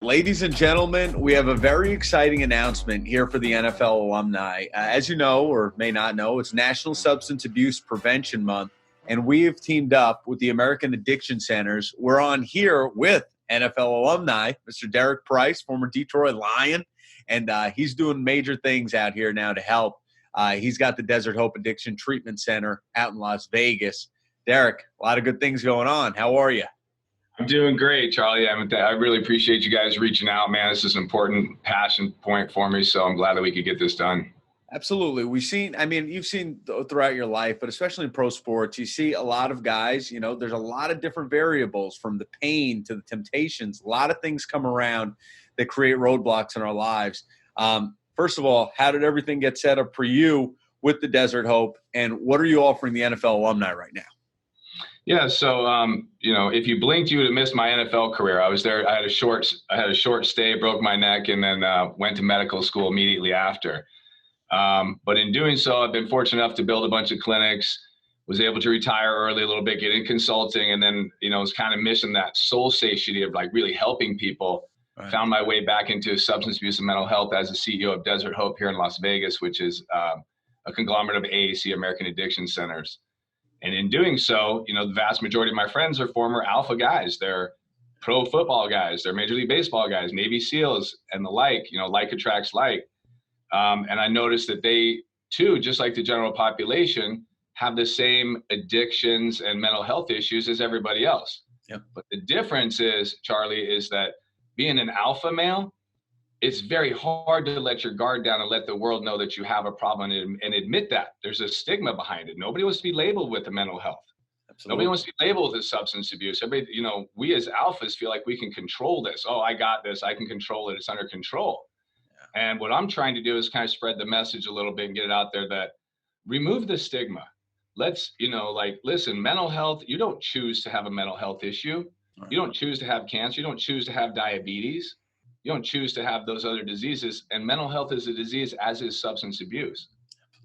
Ladies and gentlemen, we have a very exciting announcement here for the NFL alumni. As you know, or may not know, it's National Substance Abuse Prevention Month, and we have teamed up with the American Addiction Centers. We're on here with NFL alumni, Mr. Derek Price, former Detroit Lion, and he's doing major things out here now to help. He's got the Desert Hope Addiction Treatment Center out in Las Vegas. Derek, a lot of good things going on. How are you? I'm doing great, Charlie. I really appreciate you guys reaching out, man. This is an important passion point for me, so I'm glad that we could get this done. Absolutely. You've seen throughout your life, but especially in pro sports, you see a lot of guys, there's a lot of different variables from the pain to the temptations. A lot of things come around that create roadblocks in our lives. First of all, how did everything get set up for you with the Desert Hope, and what are you offering the NFL alumni right now? Yeah, so if you blinked, you would have missed my NFL career. I was there. I had a short stay, broke my neck, and then went to medical school immediately after. But in doing so, I've been fortunate enough to build a bunch of clinics. Was able to retire early a little bit, get in consulting, and then was kind of missing that soul satiety of like really helping people. Right. Found my way back into substance abuse and mental health as the CEO of Desert Hope here in Las Vegas, which is a conglomerate of AAC, American Addiction Centers. And in doing so, the vast majority of my friends are former Alpha guys. They're pro football guys. They're Major League Baseball guys, Navy SEALs and the like. Like attracts like. And I noticed that they, too, just like the general population, have the same addictions and mental health issues as everybody else. Yep. But the difference is, Charlie, is that being an alpha male, it's very hard to let your guard down and let the world know that you have a problem and admit that. There's a stigma behind it. Nobody wants to be labeled with a mental health. Absolutely. Nobody wants to be labeled with substance abuse. Everybody, we as alphas feel like we can control this. Oh, I got this. I can control it. It's under control. Yeah. And what I'm trying to do is kind of spread the message a little bit and get it out there that remove the stigma. Let's, listen, mental health, you don't choose to have a mental health issue. Right. You don't choose to have cancer. You don't choose to have diabetes. You don't choose to have those other diseases, and mental health is a disease, as is substance abuse.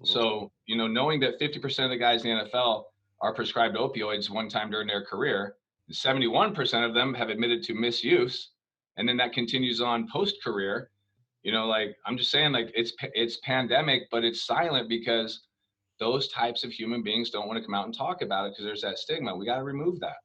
Absolutely. So, knowing that 50% of the guys in the NFL are prescribed opioids one time during their career, 71% of them have admitted to misuse, and then that continues on post-career. I'm just saying, it's pandemic, but it's silent because those types of human beings don't want to come out and talk about it because there's that stigma. We got to remove that.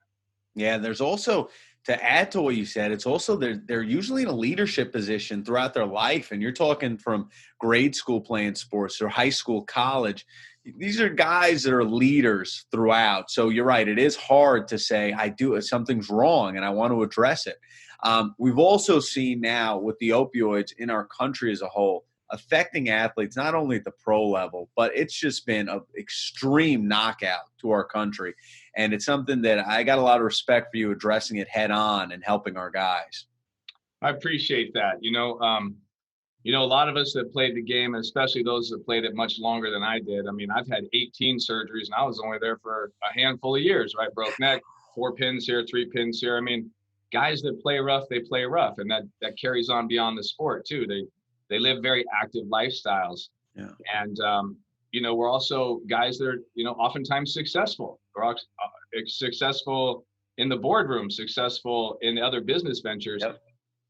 Yeah, there's also, to add to what you said, it's also they're usually in a leadership position throughout their life. And you're talking from grade school playing sports or high school, college. These are guys that are leaders throughout. So you're right. It is hard to say something's wrong and I want to address it. We've also seen now with the opioids in our country as a whole affecting athletes, not only at the pro level, but it's just been an extreme knockout to our country. And it's something that I got a lot of respect for you addressing it head on and helping our guys. I appreciate that. A lot of us that played the game, and especially those that played it much longer than I did. I mean, I've had 18 surgeries and I was only there for a handful of years, right? Broke neck, 4 pins here, 3 pins here. I mean, guys that play rough, they play rough. And that carries on beyond the sport too. They live very active lifestyles. Yeah. And, we're also guys that are, oftentimes successful. We're successful in the boardroom, successful in other business ventures. Yep.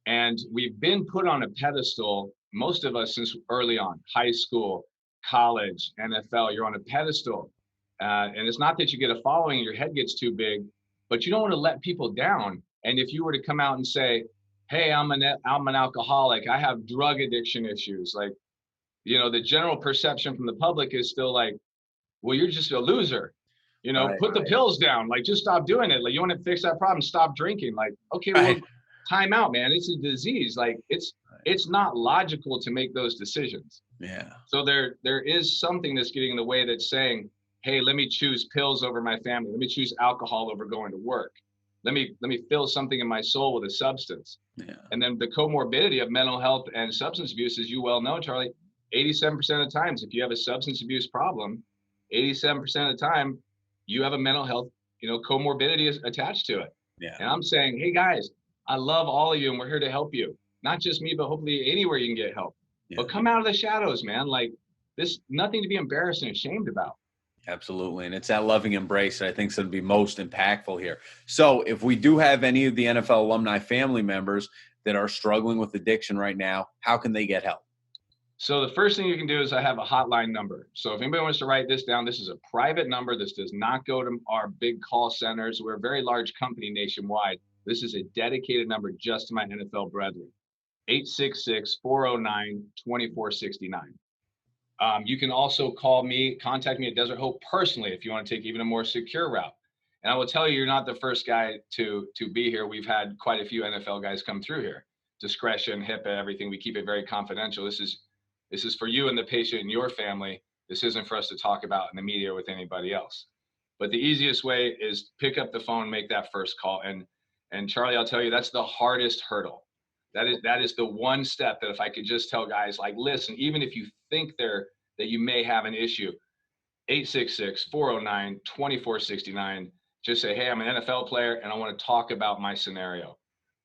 And we've been put on a pedestal, most of us since early on, high school, college, NFL, you're on a pedestal. And it's not that you get a following and your head gets too big, but you don't want to let people down. And if you were to come out and say, hey, I'm an alcoholic, I have drug addiction issues, the general perception from the public is still like, well, you're just a loser. Put the pills down, just stop doing it. You want to fix that problem, stop drinking. Okay, well, time out, man. It's a disease. It's not logical to make those decisions. Yeah. So there is something that's getting in the way that's saying, hey, let me choose pills over my family. Let me choose alcohol over going to work. Let me fill something in my soul with a substance. Yeah. And then the comorbidity of mental health and substance abuse, as you well know, Charlie, 87% of the times, if you have a substance abuse problem, 87% of the time, you have a mental health, comorbidity is attached to it. Yeah. And I'm saying, hey guys, I love all of you and we're here to help you. Not just me, but hopefully anywhere you can get help. Yeah. But come out of the shadows, man. This, nothing to be embarrassed and ashamed about. Absolutely. And it's that loving embrace that I think is going to be most impactful here. So if we do have any of the NFL alumni family members that are struggling with addiction right now, how can they get help? So the first thing you can do is I have a hotline number. So if anybody wants to write this down, this is a private number. This does not go to our big call centers. We're a very large company nationwide. This is a dedicated number just to my NFL brethren. 866-409-2469. You can also contact me at Desert Hope personally if you want to take even a more secure route. And I will tell you, you're not the first guy to be here. We've had quite a few NFL guys come through here. Discretion, HIPAA, everything. We keep it very confidential. This is for you and the patient and your family. This isn't for us to talk about in the media or with anybody else. But the easiest way is pick up the phone, make that first call. And Charlie, I'll tell you, that's the hardest hurdle. That is the one step that if I could just tell guys, like, listen, even if you think that you may have an issue, 866-409-2469, just say, hey, I'm an NFL player and I want to talk about my scenario.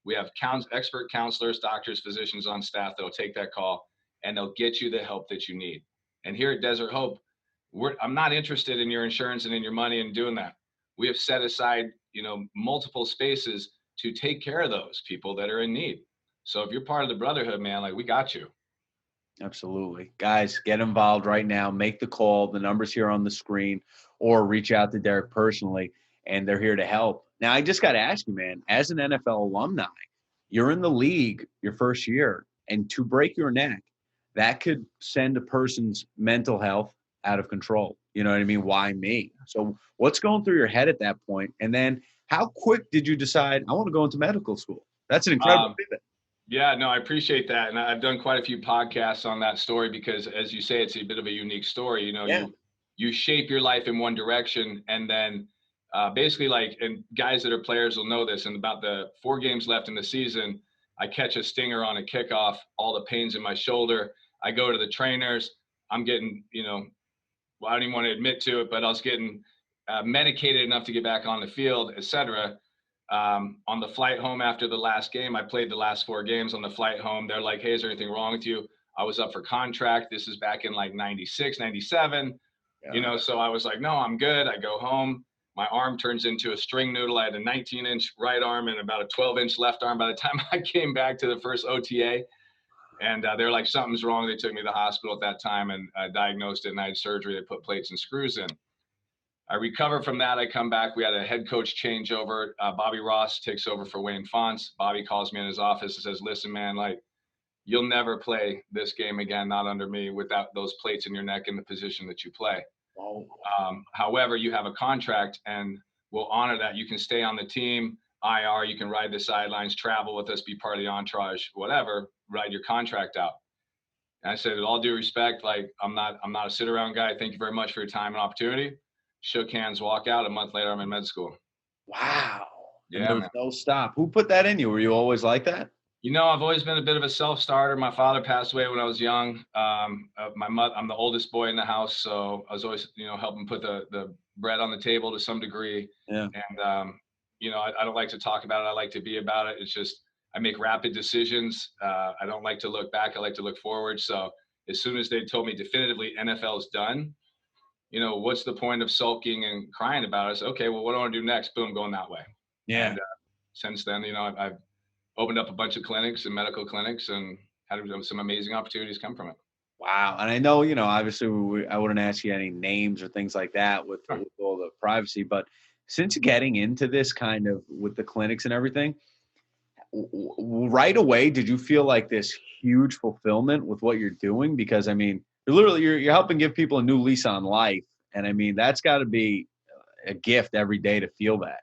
We have expert counselors, doctors, physicians on staff that'll take that call and they'll get you the help that you need. And here at Desert Hope, I'm not interested in your insurance and in your money and doing that. We have set aside, multiple spaces to take care of those people that are in need. So if you're part of the brotherhood, man, like, we got you. Absolutely. Guys, get involved right now. Make the call. The number's here on the screen, or reach out to Derek personally, and they're here to help. Now, I just got to ask you, man, as an NFL alumni, you're in the league your first year, and to break your neck, that could send a person's mental health out of control. You know what I mean? Why me? So what's going through your head at that point? And then how quick did you decide, I want to go into medical school? That's an incredible pivot. Yeah, no, I appreciate that. And I've done quite a few podcasts on that story because, as you say, it's a bit of a unique story. You shape your life in one direction, and then basically, and guys that are players will know this, and about the 4 games left in the season, I catch a stinger on a kickoff, all the pains in my shoulder. I go to the trainers. I'm getting, I don't even want to admit to it, but I was getting medicated enough to get back on the field, et cetera. On the flight home after the last game, I played the last 4 games. On the flight home, they're like, hey, is there anything wrong with you? I was up for contract. This is back in 96, 97, so I was like, no, I'm good. I go home. My arm turns into a string noodle. I had a 19-inch right arm and about a 12-inch left arm by the time I came back to the first OTA. And they're like, something's wrong. They took me to the hospital at that time and diagnosed it, and I had surgery. They put plates and screws in. I recover from that. I come back. We had a head coach changeover. Bobby Ross takes over for Wayne Fonts. Bobby calls me in his office and says, listen, man, you'll never play this game again, not under me, without those plates in your neck in the position that you play. Wow. However, you have a contract and we'll honor that. You can stay on the team, IR, you can ride the sidelines, travel with us, be part of the entourage, whatever, ride your contract out. And I said, with all due respect, I'm not a sit around guy. Thank you very much for your time and opportunity. Shook hands, walk out. A month later, I'm in med school. Wow. Yeah, and there was no stop. Who put that in you? Were you always like that? I've always been a bit of a self-starter. My father passed away when I was young. My mother, I'm the oldest boy in the house, so I was always, helping put the bread on the table to some degree. Yeah. And, I don't like to talk about it. I like to be about it. It's just, I make rapid decisions. I don't like to look back. I like to look forward. So as soon as they told me definitively NFL's done, what's the point of sulking and crying about it? I said, okay, well, what do I want to do next? Boom, going that way. Yeah. And since then, I've opened up a bunch of clinics and medical clinics and had some amazing opportunities come from it. Wow. And I know, obviously I wouldn't ask you any names or things like that with all the privacy, but since getting into this kind of with the clinics and everything, right away, did you feel like this huge fulfillment with what you're doing? Because you're helping give people a new lease on life. And that's got to be a gift every day to feel that.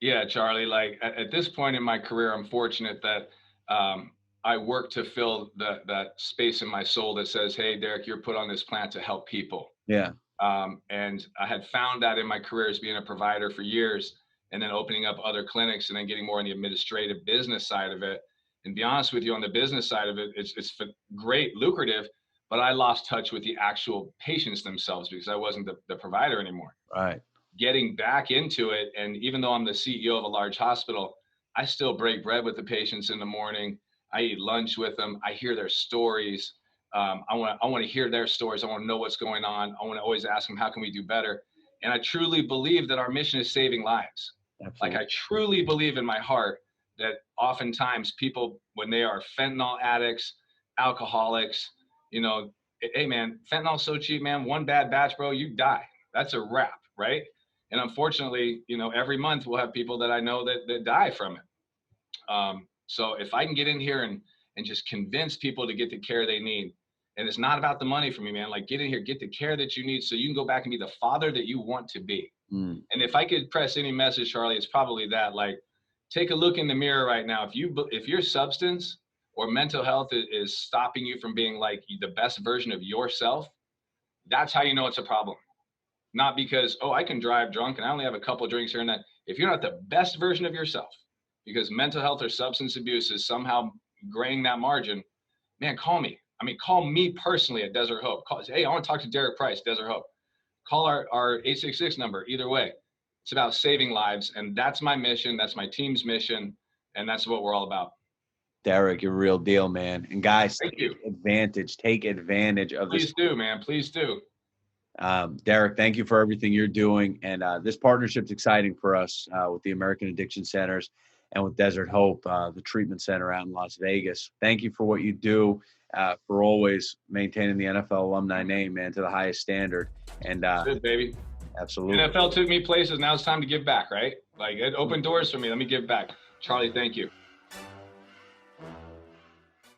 Yeah, Charlie, at this point in my career, I'm fortunate that I work to fill that space in my soul that says, hey, Derek, you're put on this planet to help people. Yeah. And I had found that in my career as being a provider for years, and then opening up other clinics and then getting more on the administrative business side of it. And be honest with you, on the business side of it, it's great, lucrative, but I lost touch with the actual patients themselves because I wasn't the provider anymore. Right. Getting back into it, and even though I'm the CEO of a large hospital, I still break bread with the patients in the morning. I eat lunch with them. I hear their stories. I want to hear their stories. I want to know what's going on. I want to always ask them, how can we do better? And I truly believe that our mission is saving lives. Absolutely. I truly believe in my heart that oftentimes people, when they are fentanyl addicts, alcoholics, you know, hey man, fentanyl's so cheap, man. One bad batch, bro, you die. That's a wrap, right? And unfortunately, you know, every month we'll have people that I know that die from it. So if I can get in here and just convince people to get the care they need, and it's not about the money for me, man. Like, get in here, get the care that you need so you can go back and be the father that you want to be. Mm. And if I could press any message, Charlie, it's probably that, like, take a look in the mirror right now. If your substance or mental health is stopping you from being like the best version of yourself, that's how you know it's a problem. Not because, oh, I can drive drunk and I only have a couple of drinks here and that. If you're not the best version of yourself, because mental health or substance abuse is somehow graying that margin, man, call me. I mean, call me personally at Desert Hope. Hey, I want to talk to Derek Price, Desert Hope. Call our 866 number. Either way, it's about saving lives. And that's my mission. That's my team's mission. And that's what we're all about. Derek, you're a real deal, man. And guys, Thank you. Take advantage of this. Please do, man. Please do. Derek, thank you for everything you're doing. And this partnership's exciting for us with the American Addiction Centers and with Desert Hope, the treatment center out in Las Vegas. Thank you for what you do, for always maintaining the NFL alumni name, man, to the highest standard. And that's it, baby. Absolutely. NFL took me places. Now it's time to give back, right? Like, it opened doors for me. Let me give back. Charlie, thank you.